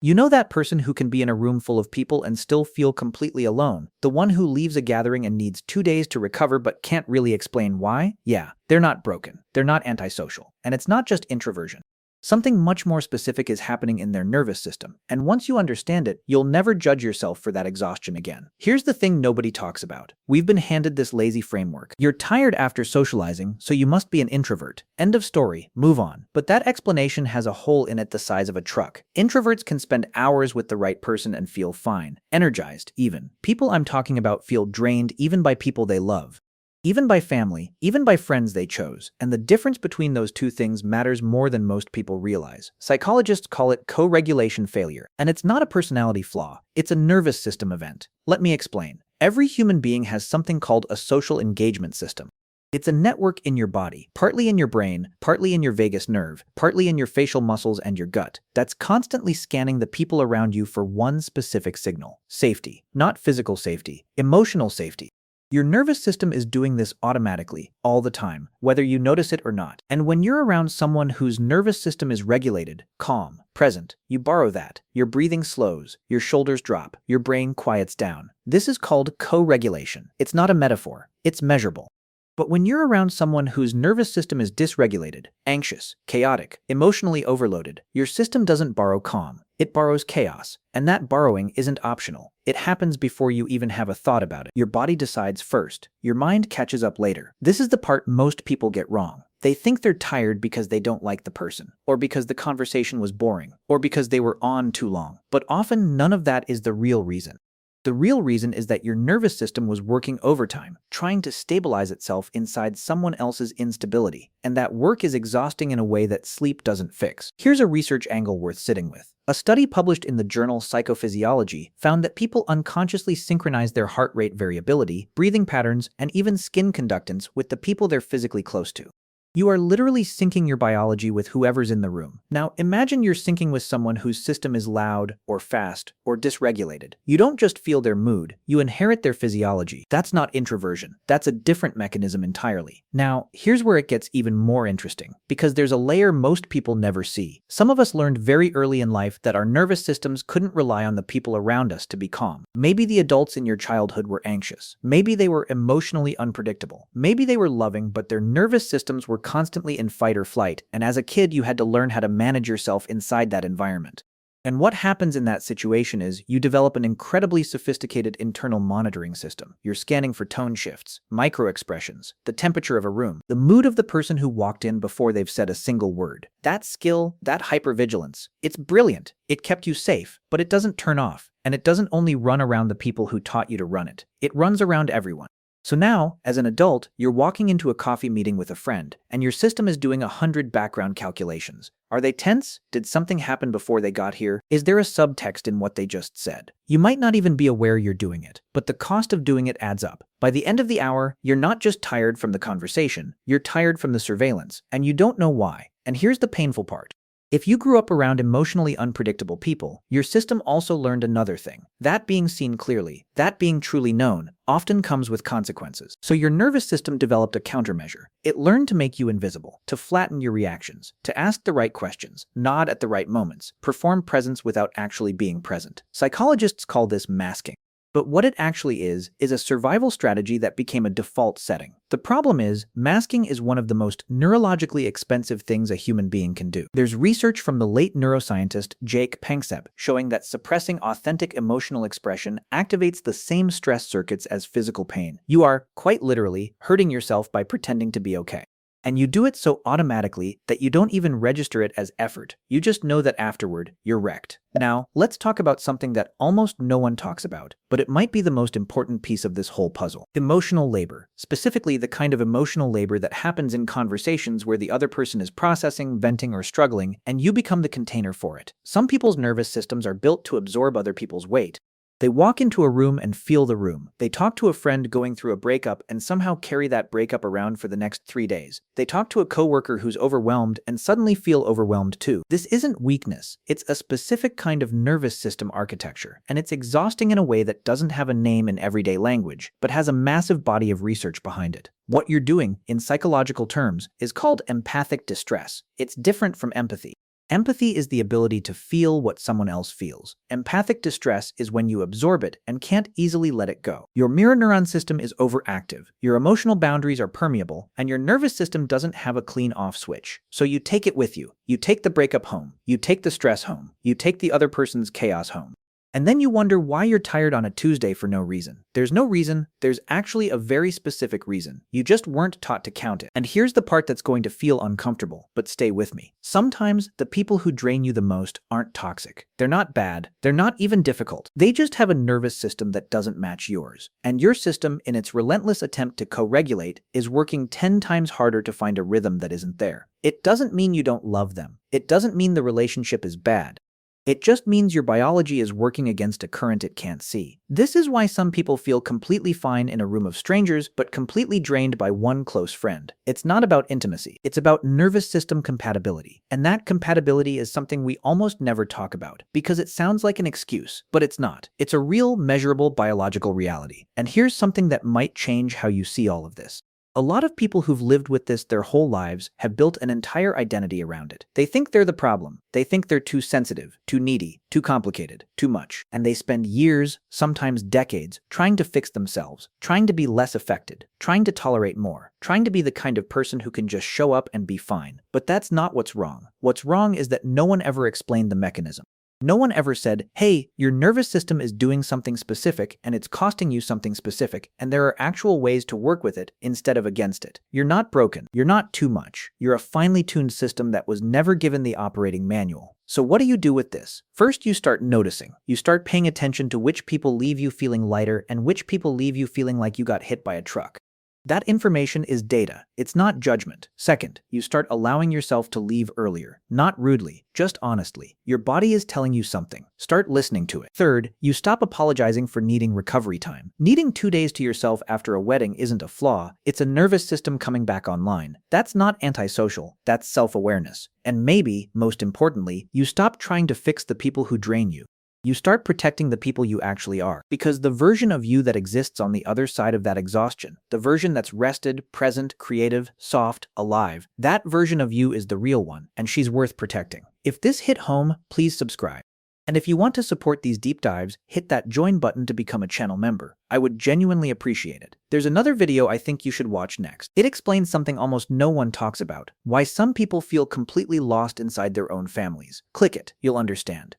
You know that person who can be in a room full of people and still feel completely alone? The one who leaves a gathering and needs 2 days to recover but can't really explain why? Yeah, they're not broken. They're not antisocial. And it's not just introversion. Something much more specific is happening in their nervous system, and once you understand it, you'll never judge yourself for that exhaustion again. Here's the thing nobody talks about. We've been handed this lazy framework. You're tired after socializing, so you must be an introvert. End of story, move on. But that explanation has a hole in it the size of a truck. Introverts can spend hours with the right person and feel fine, energized even. People I'm talking about feel drained even by people they love. Even by family, even by friends they chose, and the difference between those two things matters more than most people realize. Psychologists call it co-regulation failure, and it's not a personality flaw, it's a nervous system event. Let me explain. Every human being has something called a social engagement system. It's a network in your body, partly in your brain, partly in your vagus nerve, partly in your facial muscles and your gut, that's constantly scanning the people around you for one specific signal: safety. Not physical safety, emotional safety. Your nervous system is doing this automatically, all the time, whether you notice it or not. And when you're around someone whose nervous system is regulated, calm, present, you borrow that. Your breathing slows, your shoulders drop, your brain quiets down. This is called co-regulation. It's not a metaphor, it's measurable. But when you're around someone whose nervous system is dysregulated, anxious, chaotic, emotionally overloaded, your system doesn't borrow calm, it borrows chaos. And that borrowing isn't optional. It happens before you even have a thought about it. Your body decides first, your mind catches up later. This is the part most people get wrong. They think they're tired because they don't like the person, or because the conversation was boring, or because they were on too long. But often none of that is the real reason. The real reason is that your nervous system was working overtime, trying to stabilize itself inside someone else's instability, and that work is exhausting in a way that sleep doesn't fix. Here's a research angle worth sitting with. A study published in the journal Psychophysiology found that people unconsciously synchronize their heart rate variability, breathing patterns, and even skin conductance with the people they're physically close to. You are literally syncing your biology with whoever's in the room. Now, imagine you're syncing with someone whose system is loud, or fast, or dysregulated. You don't just feel their mood, you inherit their physiology. That's not introversion. That's a different mechanism entirely. Now, here's where it gets even more interesting, because there's a layer most people never see. Some of us learned very early in life that our nervous systems couldn't rely on the people around us to be calm. Maybe the adults in your childhood were anxious. Maybe they were emotionally unpredictable. Maybe they were loving, but their nervous systems were constantly in fight or flight, and as a kid you had to learn how to manage yourself inside that environment. And what happens in that situation is you develop an incredibly sophisticated internal monitoring system. You're scanning for tone shifts, micro-expressions, the temperature of a room, the mood of the person who walked in before they've said a single word. That skill, that hypervigilance, it's brilliant. It kept you safe, but it doesn't turn off, and it doesn't only run around the people who taught you to run it. It runs around everyone. So now, as an adult, you're walking into a coffee meeting with a friend, and your system is doing 100 background calculations. Are they tense? Did something happen before they got here? Is there a subtext in what they just said? You might not even be aware you're doing it, but the cost of doing it adds up. By the end of the hour, you're not just tired from the conversation, you're tired from the surveillance, and you don't know why. And here's the painful part. If you grew up around emotionally unpredictable people, your system also learned another thing. That being seen clearly, that being truly known, often comes with consequences. So your nervous system developed a countermeasure. It learned to make you invisible, to flatten your reactions, to ask the right questions, nod at the right moments, perform presence without actually being present. Psychologists call this masking. But what it actually is a survival strategy that became a default setting. The problem is, masking is one of the most neurologically expensive things a human being can do. There's research from the late neuroscientist Jake Panksepp showing that suppressing authentic emotional expression activates the same stress circuits as physical pain. You are, quite literally, hurting yourself by pretending to be okay. And you do it so automatically that you don't even register it as effort. You just know that afterward, you're wrecked. Now, let's talk about something that almost no one talks about, but it might be the most important piece of this whole puzzle. Emotional labor. Specifically, the kind of emotional labor that happens in conversations where the other person is processing, venting, or struggling, and you become the container for it. Some people's nervous systems are built to absorb other people's weight. They walk into a room and feel the room. They talk to a friend going through a breakup and somehow carry that breakup around for the next 3 days. They talk to a coworker who's overwhelmed and suddenly feel overwhelmed too. This isn't weakness. It's a specific kind of nervous system architecture, and it's exhausting in a way that doesn't have a name in everyday language, but has a massive body of research behind it. What you're doing, in psychological terms, is called empathic distress. It's different from empathy. Empathy is the ability to feel what someone else feels. Empathic distress is when you absorb it and can't easily let it go. Your mirror neuron system is overactive, your emotional boundaries are permeable, and your nervous system doesn't have a clean off switch. So you take it with you. You take the breakup home. You take the stress home. You take the other person's chaos home. And then you wonder why you're tired on a Tuesday for no reason. There's no reason, there's actually a very specific reason. You just weren't taught to count it. And here's the part that's going to feel uncomfortable, but stay with me. Sometimes the people who drain you the most aren't toxic. They're not bad. They're not even difficult. They just have a nervous system that doesn't match yours. And your system, in its relentless attempt to co-regulate, is working 10 times harder to find a rhythm that isn't there. It doesn't mean you don't love them. It doesn't mean the relationship is bad. It just means your biology is working against a current it can't see. This is why some people feel completely fine in a room of strangers, but completely drained by one close friend. It's not about intimacy. It's about nervous system compatibility. And that compatibility is something we almost never talk about, because it sounds like an excuse, but it's not. It's a real, measurable biological reality. And here's something that might change how you see all of this. A lot of people who've lived with this their whole lives have built an entire identity around it. They think they're the problem. They think they're too sensitive, too needy, too complicated, too much. And they spend years, sometimes decades, trying to fix themselves, trying to be less affected, trying to tolerate more, trying to be the kind of person who can just show up and be fine. But that's not what's wrong. What's wrong is that no one ever explained the mechanism. No one ever said, hey, your nervous system is doing something specific and it's costing you something specific, and there are actual ways to work with it instead of against it. You're not broken. You're not too much. You're a finely tuned system that was never given the operating manual. So what do you do with this? First, you start noticing. You start paying attention to which people leave you feeling lighter and which people leave you feeling like you got hit by a truck. That information is data. It's not judgment. Second, you start allowing yourself to leave earlier. Not rudely, just honestly. Your body is telling you something. Start listening to it. Third, you stop apologizing for needing recovery time. Needing 2 days to yourself after a wedding isn't a flaw. It's a nervous system coming back online. That's not antisocial. That's self-awareness. And maybe, most importantly, you stop trying to fix the people who drain you. You start protecting the people you actually are, because the version of you that exists on the other side of that exhaustion, the version that's rested, present, creative, soft, alive, that version of you is the real one, and she's worth protecting. If this hit home, please subscribe. And if you want to support these deep dives, hit that join button to become a channel member. I would genuinely appreciate it. There's another video I think you should watch next. It explains something almost no one talks about, why some people feel completely lost inside their own families. Click it, you'll understand.